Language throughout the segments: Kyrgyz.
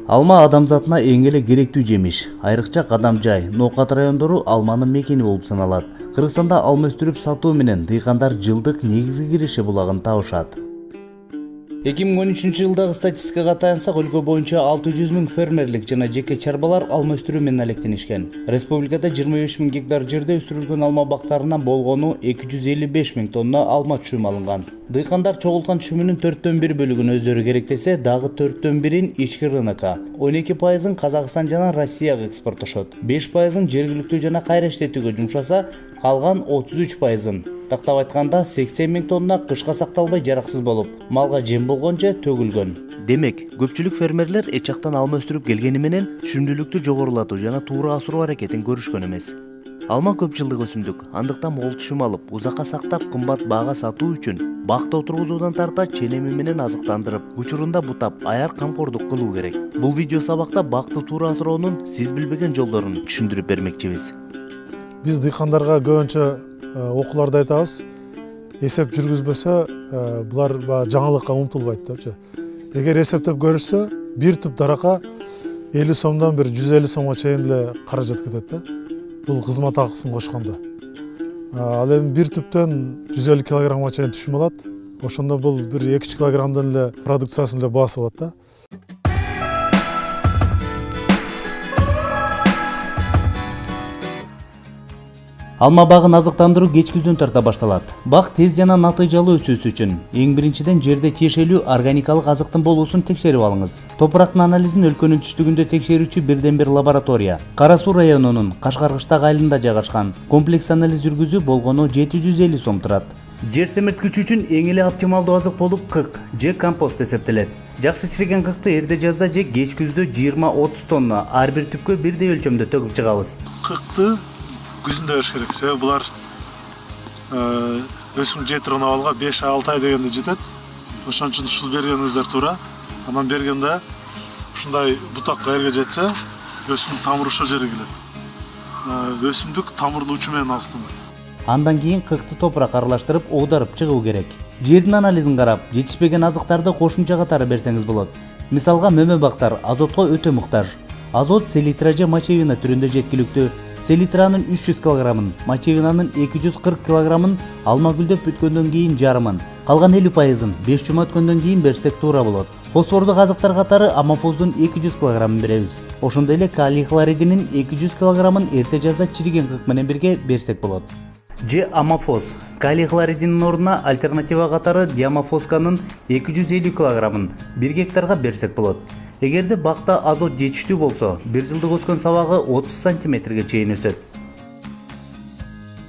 Алма адамзатына эң эле керектүү жемиш. Айрыкча Кадамжай, Ноокат райондору алманын мекени болуп саналат. Кыргызстанда алма өстүрүп сатуу менен дыйкандар жылдык негизги киреше булагын табышат. 2013 жылдагы статистикага таянсак, өлкө боюнча 600 000 фермерлик жана жеке чарбалар алма өстүрүү менен алектенишкен. Республикада 25 000 гектар жерде өстүрүлгөн алма бактарынан болгону 255 000 тонна алма түшүм алынган. Дыйкандар чогулткан түшүмүнүн 4/1 бөлүгүн өздөрү керектесе, дагы 4/1-ин ички рынокко, 12%-ын Казакстан жана Россияга экспорттошот. 5%-ын жергиликтүү жана кайра иштетүүгө жумшаса, калган 33%-ын тактап айтканда 80 000 тонна кышка сакталбай жараксыз болуп, малга жем болгон же төгүлгөн. Демек, көпчүлүк фермерлер эчактан алма өстүрүп келгени менен түшүмдүүлүктү жогорулатуу жана туура асыруу аракетин көрүшкөн эмес. Алма көп жылдык өсүмдүк, андыктан мол түшүм алып, узакка сактап, кымбат баага сатуу үчүн бакта отургузуудан тарта ченеми менен азыктандырып, учурунда бутап, аяр камкордук кылуу керек. Бул видео сабакта бакты туура асыроонун сиз билбеген жолдорун түшүндүрүп бермекчибиз. Биз дыйкандарга көбүнчө окууларда айтабыз, эсеп жүргүзбөсө булар жаңылыкка умтулбайт депчи. Эгер эсептеп көрүшсө, бир туп даракка 50 сомдон бир 150 сомго чейин эле каражат кетет да. Бул кызмат акысын кошкондо. Ал эми бир туптан 150 килограммга чейин түшүм алат. Ошондо бул бир 2-3 килограммдан эле продукциясын эле баасы болот да. Алма багын азыктандыруу кеч күздөн тарта башталат. Бак тез жана натыйжалуу өсүүсү үчүн эң биринчиден жерде тиешелүү органикалык азыктын болуусун текшерип алыңыз. Топурактын анализин өлкөнүн түштүгүндө текшерүүчү бирден бир лаборатория Кара Суу районунун Кашкар-Кыштак айылында жайгашкан. Комплекс анализ жүргүзүү болгону 750 сом турат. Жер семирткүч үчүн эң эле оптималдуу азык болуп кык же компост эсептелет. Жакшы чиреген кыкты эрде жазда же кеч күздө 20-30 тонна ар бир түпкө бирдей өлчөмдө төгүп чыгабыз. Кыкты күзүндө бериш керек. Себеби булар өсүм жетирген абалга 5-6 ай дегенде жетет. Ошон үчүн ушул бергениңиздер туура. Анан бергенде ушундай бутакка жерге жетсе, өсүмдүк тамыры ошол жерге келет. Өсүмдүк тамырдын учу менен алыстанат. Андан кийин кыкты топуракка аралаштырып, оодарып чыгуу керек. Жердин анализин карап, жетишпеген азыктарды кошумча катары берсеңиз болот. Мисалга, мөмө бактар азотко өтө муктаж. Азот селитра же мочевина түрүндө жеткиликтүү. Селитранын 300 килограммын, мочевинанын 240 килограммын алма гүлдөп бүткөндөн кийин жарымын, калган 50%-ын 5 жума өткөндөн кийин берсек туура болот. Фосфордук азыктар катары аммофоздун 200 килограммын беребиз. Ошондой эле калий хлоридинин 200 килограммын эрте жазда чириген кык менен бирге берсек болот. Же аммофос. Калий хлоридинин ордуна альтернатива катары диамофосканын 250 килограммын 1 гектарга берсек болот. Эгерде бакта азот жетиштүү болсо, бир жылдык өскөн сабагы 30 сантиметрге чейин өсөт.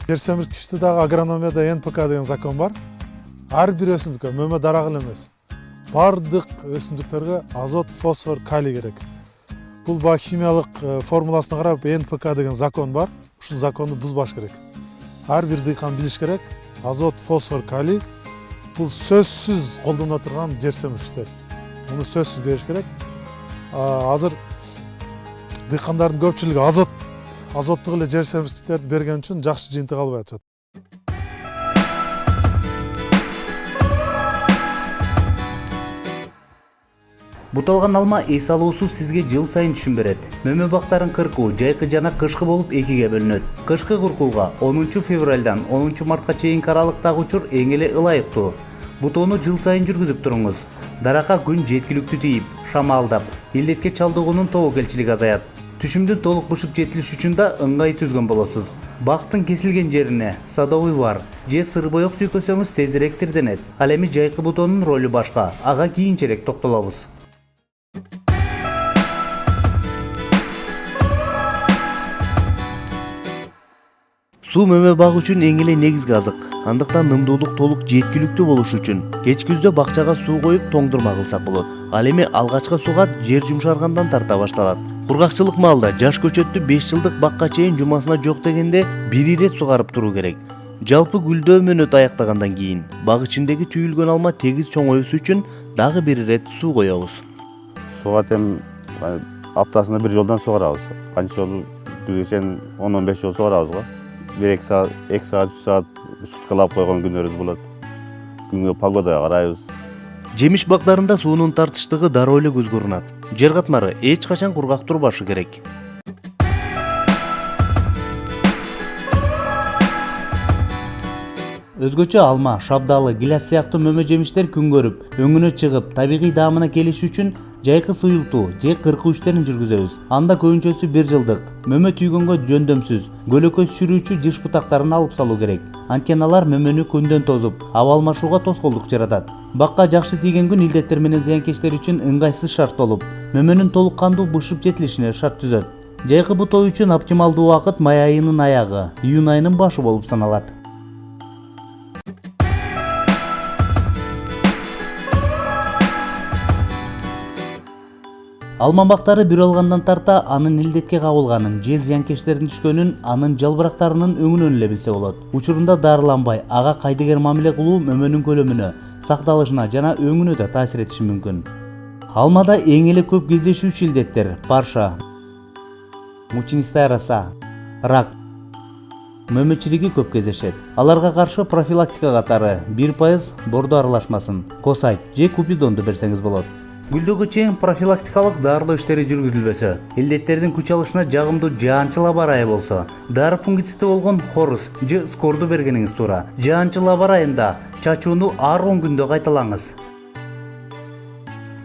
Жер семирткичте дагы агрономияда НПК деген закон бар. Ар бир өсүмдүккө, мөмө дарак эле эмес, бардык өсүмдүктөргө азот, фосфор, калий керек. Бул химиялык формуласына карап НПК деген закон бар. Ушул законду бузбаш керек. Ар бир дыйкан билиш керек. Азот, фосфор, калий бул сөзсүз колдоно турган жер семирткичтер. Муну сөзсүз бериш керек. Азыр дыйкандардын көпчүлүгү азоттук эле жер семирткичтерди берген үчүн жакшы жыйынтык албай атышат. Буталган алма эс алуусу сизге жыл сайын түшүм берет. Мөмө бактарын кыркуу жайкы жана кышкы болуп экиге бөлүнөт. Кышкы кыркууга 10 февралдан 10 мартка чейинки аралыктагы учур эң эле ылайыктуу. Бутоону жыл сайын жүргүзүп туруңуз. Даракка күн жеткиликтүү тийип, шамалдап, илдетке чалдыгуунун тобокелчилиги азаят. Түшүмдүн толук бышып жетилиш үчүн да ыңгай түзгөн болосуз. Бактын кесилген жерине садовый вар же сыр боек сүйкөсөңүз тезирээк тирденет. Ал эми жайкы бутоонун ролу башка. Ага кийинчерээк токтолобуз. Суу мөмө баг үчүн эң эле негизги азык. Андыктан нымдуулук толук жеткиликтүү болуш үчүн кеч күздө бакчага суу коюп тоңдурма кылсак болот. Ал эми алгачкы суга жер жумшаргандан тарта башталат. Кургакчылык маалда жаш көчөттү 5 жылдык бакка чейин жумасына жок дегенде бир ирет сугарып туруу керек. Жалпы гүлдөө мөөнөтү аяктагандан кийин баг ичиндеги түйүлгөн алма тегиз чоңоюшу үчүн дагы бир ирет суу коебуз. Суга тем аптасына бир жолдон сугарабыз. Канча жолу күзгө чейин 10-15 жол сугарабыз го. 1-2 саат, 2 саат, 3 саат суткалап койгон күнүбүз болот. Күнгө погодага карайбыз. Жемиш бактарында суунун тартыштыгы дароо эле көзгө урунат. Жер катмары эч качан кургак турбашы керек. Өзгөчө алма, шабдалы, гиляс сыяктуу мөмө жемиштер күн көрүп, өңүнө чыгып, табигый даамына келиши үчүн жайкы суюлтуу же кыркуу иштерин жүргүзөбүз. Анда көбүнчөсү 1 жылдык. Мөмө түйгөнгө жөндөмсүз, көлөкөй сүрүүчү жыш бутактарын алып салуу керек. Анткени алар мөмөнү көндөн тозуп, аба алмашууга тоскоолдук жаратат. Бакка жакшы тийген күн илдеттер менен зыянкечтер үчүн ыңгайсыз шарт болуп, мөмөнүн толук кандуу бышып жетилишине шарт түзөт. Жайкы бутоо үчүн оптималдуу убакыт май айынын аягы, июнь айынын башы болуп саналат. Алма бактары бир алгандан тарта анын илдетке кабылганын же зыянкечтердин түшкөнүн анын жалбырактарынын өңүнөн эле билсе болот. Учурунда дарыланбай, ага кайдыгер мамиле кылуу мөмөнүн көлөмүнө, сакталышына жана өңүнө да таасир этиши мүмкүн. Алмада эң эле көп кездешүүчү илдеттер: парша, мучнистая роса, рак, мөмө чириги көп кездешет. Аларга каршы профилактика катары 1% бордо аралашмасын, косайт же купидонду берсеңиз болот. Гүлдөгө чейин профилактикалык дарылоо иштери жүргүзүлбөсө, илдеттердин күч алышына жагымдуу жаанчыл аба ырайы болсо, дары фунгицити болгон хорус же скорду бергениңиз туура. Жаанчыл аба ырайында чачууну ар 10 күндө кайталаңыз.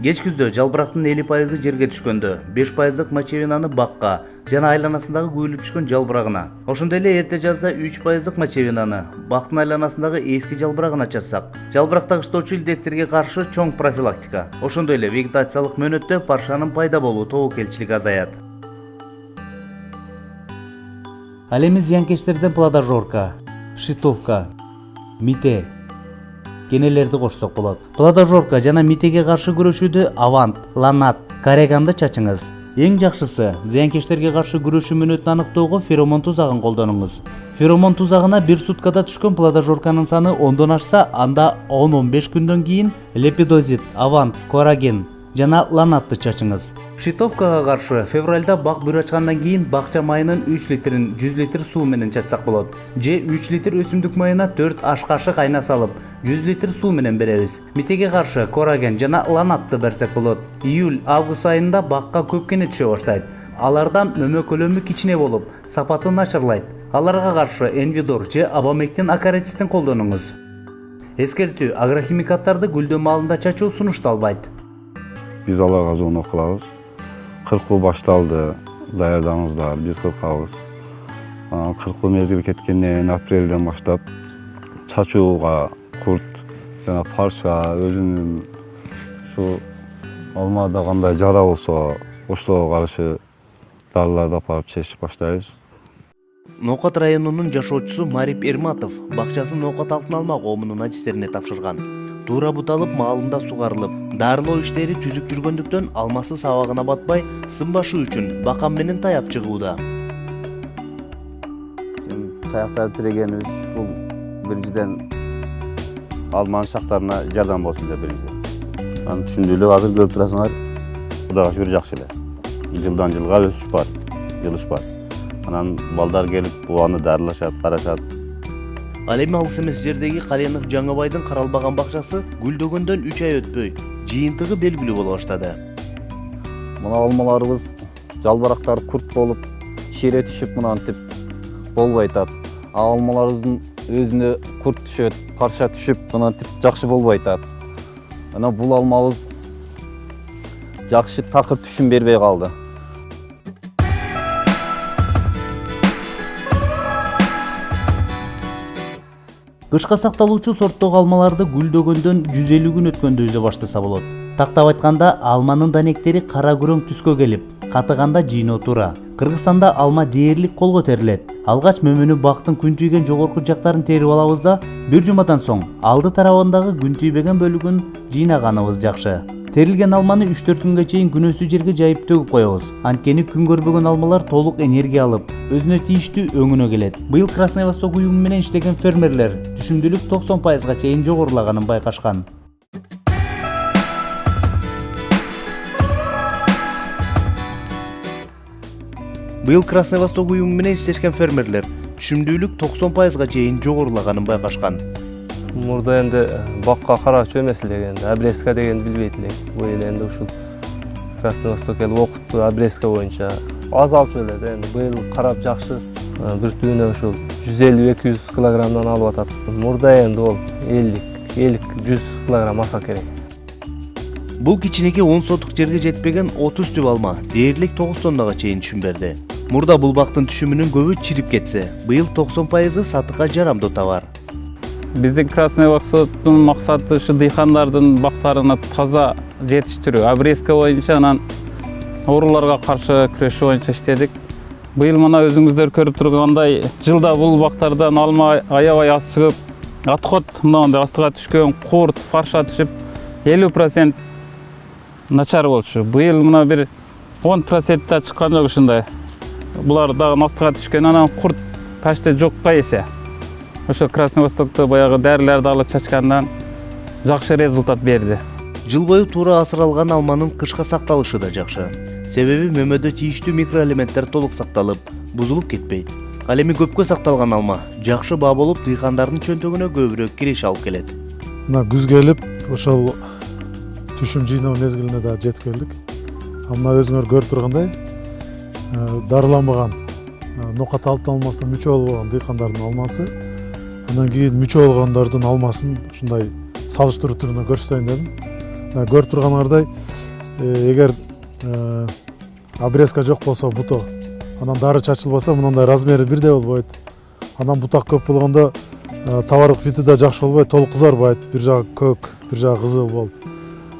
Кеч күздө жалбырактын 50% жерге түшкөндө, 5%дык мочевинаны бакка жана айланасындагы көбүлүп түшкөн жалбырагына. Ошондой эле эрте жазда 3%дык мочевинаны бактын айланасындагы эски жалбырагына чачсак, жалбырак тагыштоочу илдеттерге каршы чоң профилактика. Ошондой эле вегетациялык мөөнөттө паршанын пайда болуу тобокелчилиги азаят. Ал эми зыянкечтерден плодожорка, шитовка, мите, кенелерди кошсок болот. Плодожорка жана митеге каршы күрөшүүдө авант, ланат, кореганды чачыңыз. Эң жакшысы зыянкечтерге каршы күрөшүү мөөнөтүн аныктоого феромон тузагын колдонуңуз. Феромон тузагына 1 суткада түшкөн плодожорканын саны 10дон ашса, анда 10-15 күндөн кийин лепидозит, авант, кораген жана ланатты чачыңыз. Шитовкага каршы февралда бак бүр ачкандан кийин бакча майынын 3 литрин 100 литр суу менен чачсак болот. Же 3 литр өсүмдүк майына 4 аш кашык айна салып, 100 литр суу менен беребиз. Митеге каршы кораген жана ланатты берсек болот. Июль-август айында бакка көп кене түшө баштайт. Алардан мөмө көлөмү кичине болуп, сапаты начарлайт. Аларга каршы энвидор же абамектин акарицитин колдонуңуз. Эскертүү: агрохимикаттарды гүлдөө маалында чачуу сунушталбайт. Биз аларга звонок кылабыз. Кыркуу башталды, даярдаңыздар, биз кыркабыз. Кыркуу мезгили кеткенден апрелден баштап чачууга курт жана парша өзүнүн ушу алмада кандай жара болсо ошолорго каршы дарыларды апарып чечип баштайбыз. Ноокат районунун жашоочусу Марип Эрматов бакчасын ноокат алтын алма коомунун адистерине тапшырган. Туура буталып, маалында сугарылып, дарылоо иштери түзүк жүргөндүктөн алмасы сабагына батпай, сынбашы үчүн бакам менен таяп чыгууда. Таяктарды тирегенибиз бул биринчиден алманын шактарына жардам болсун деп биринчиден. Анын түшүндүүлүгү азыр көрүп турасыңар, Кудайга шүгүр жакшы эле. Жылдан жылга өсүш бар, жылыш бар. Анан балдар келип буаны дарылашат, карашат. Ал эми алыс эмес жердеги Каленов Жаңыбайдын каралбаган бакчасы гүлдөгөндөн 3 ай өтпөй, жыйынтыгы белгилүү боло баштады. Мына алмаларыбыз жалбырактар курт болуп, шире түшүп мынантип болбой атат. Алмаларыбыздын өзүнө курт түшөт, парша түшүп мынантип жакшы болбой атат. Мына бул алмабыз жакшы такыр түшүм бербей калды. Кышка сакталуучу сорттогу алмаларды гүлдөгөндөн 150 күн өткөндө үзө баштаса болот. Тактап айтканда, алманын данектери кара күрөң түскө келип, катыганда жыйноо туура. Кыргызстанда алма дээрлик колго терилет. Алгач мөмөнү бактын күн түйгөн жогорку жактарын терип алабыз да, бир жумадан соң алды тарабындагы күн түйбөгөн бөлүгүн жыйнаганыбыз жакшы. Терилген алманы 3-4 күнгө чейин күнөсү жерге жайып төгүп коебуз. Анткени күн көрбөгөн алмалар толук энергия алып, өзүнө тийиштүү өңүнө келет. Быйыл Красный Восток уюму менен иштеген фермерлер түшүмдүүлүк 90%га чейин жогорулаганын байкашкан. Быйыл Красный Восток уюму менен иштешкен фермерлер түшүмдүүлүк 90%га чейин жогорулаганын байкашкан. Мурда энди бакка карачу эмес элек, энди обрезка дегенди билбейт элек. Быйыл энди ушул Красный Восток келип окутту обрезка боюнча. Аз алчу эле да, эми быйыл карап жакшы. Бир түбүнө ушул 150-200 килограммдан алып атат. Мурда энди ол 50-100 килограмм аса керек. Бул кичинекей 10 сотук жерге жетпеген 30 түп алма дээрлик 9 тоннага чейин түшүм берди. Мурда бул бактын түшүмүнүн көбү чирип кетсе, быйыл 90% сатыкка жарамдуу товар. Биздин Красный Востоктун максаты ушу дыйкандардын бактарына таза жетиштирүү. Обрезка боюнча анан ооруларга каршы күрөшүү боюнча иштедик. Быйыл мына өзүңүздөр көрүп тургандай, жылда бул бактардан алма аябай аз чыгып, отход мындай астыга түшкөн курт, фарша түшүп 50% начар болчу. Быйыл мына бир 10% да чыккан жок ушундай. Булар дагы астыга түшкөн, анан курт почти жокко эсе. Ошо Красный Востокто баягы дарыларды алып чачкандан жакшы результат берди. Жыл бою туура асыралган алманын кышка сакталышы да жакшы. Себеби мөмөдө тийиштүү микроэлементтер толук сакталып, бузулуп кетпейт. Ал эми көпкө сакталган алма жакшы баа болуп, дыйкандардын чөнтөгүнө көбүрөөк киреше алып келет. Мына күз келип, ошол түшүм жыйноо мезгилине да жетип келдик. Мына өзүңөр көрүп тургандай, дарыланбаган, нокат алмасынан мүчө болбогон дыйкандардын алмасы, андан кийин мүчө болгондордун алмасын ушундай салыштыруу түрүндө көрсөтөйүн дедим. Көрүп турганыңардай, эгер обрезка жок болсо буто, анан дары чачылбаса мындай размери бирдей болбойт. Анан бутак көп болгондо товардык види да жакшы болбойт, толук кызарбайт, бир жагы көк, бир жагы кызыл болуп.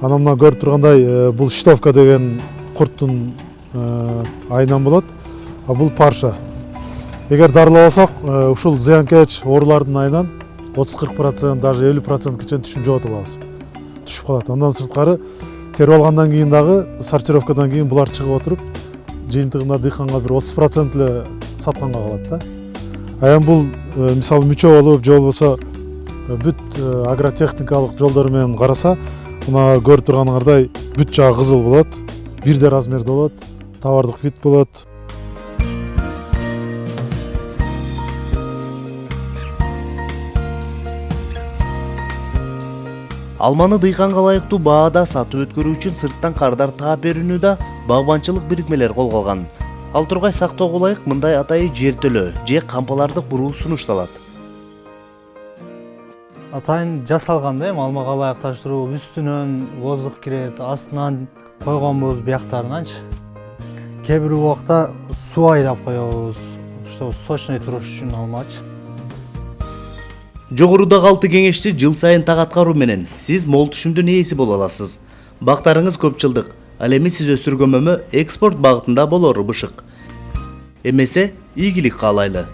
Анан мына көрүп тургандай, бул штовка деген курттун айынан болот, а бул парша. Эгер дарылабасак, ушул зыянкеч оорулардын айынан 30-40%, даже 50% чейин түшүм жоготуп алабыз. Түшүп калат. Андан сырткары терип алгандан кийин дагы сортировкадан кийин булар чыгып отуруп, жыйынтыгында дыйканга бир 30% эле сатканга калат да. А эми бул мисалы мүчө болуп, же болбосо бүт агротехникалык жолдор менен караса, мына көрүп турганыңардай бүт жагы кызыл болот, бирдей размерде болот, товардык вид болот. Алманы дыйканга ылайыктуу баада сатып өткөрүү үчүн сырттан кардар таап берүүнү да багбанчылык бирикмелер колго алган. Ал тургай сактоого ылайык мындай атайы жертөлө же кампаларды куруу сунушталат. Атайын жасалган да, эми алмага ылайык таштыруу, үстүнөн воздух кирет, астынан койгонбуз бияктарынанчы. Кээ бир убакта суу айдап коебуз, ошто сочный туруш үчүн алмачы. Жогорудагы 6 кеңешти жыл сайын так аткаруу менен сиз мол түшүмдүн ээси боло аласыз. Бактарыңыз көп жылдык, ал эми сиз өстүргөн мөмө экспорт багытында болору бышык. Эмесе ийгилик каалайлы.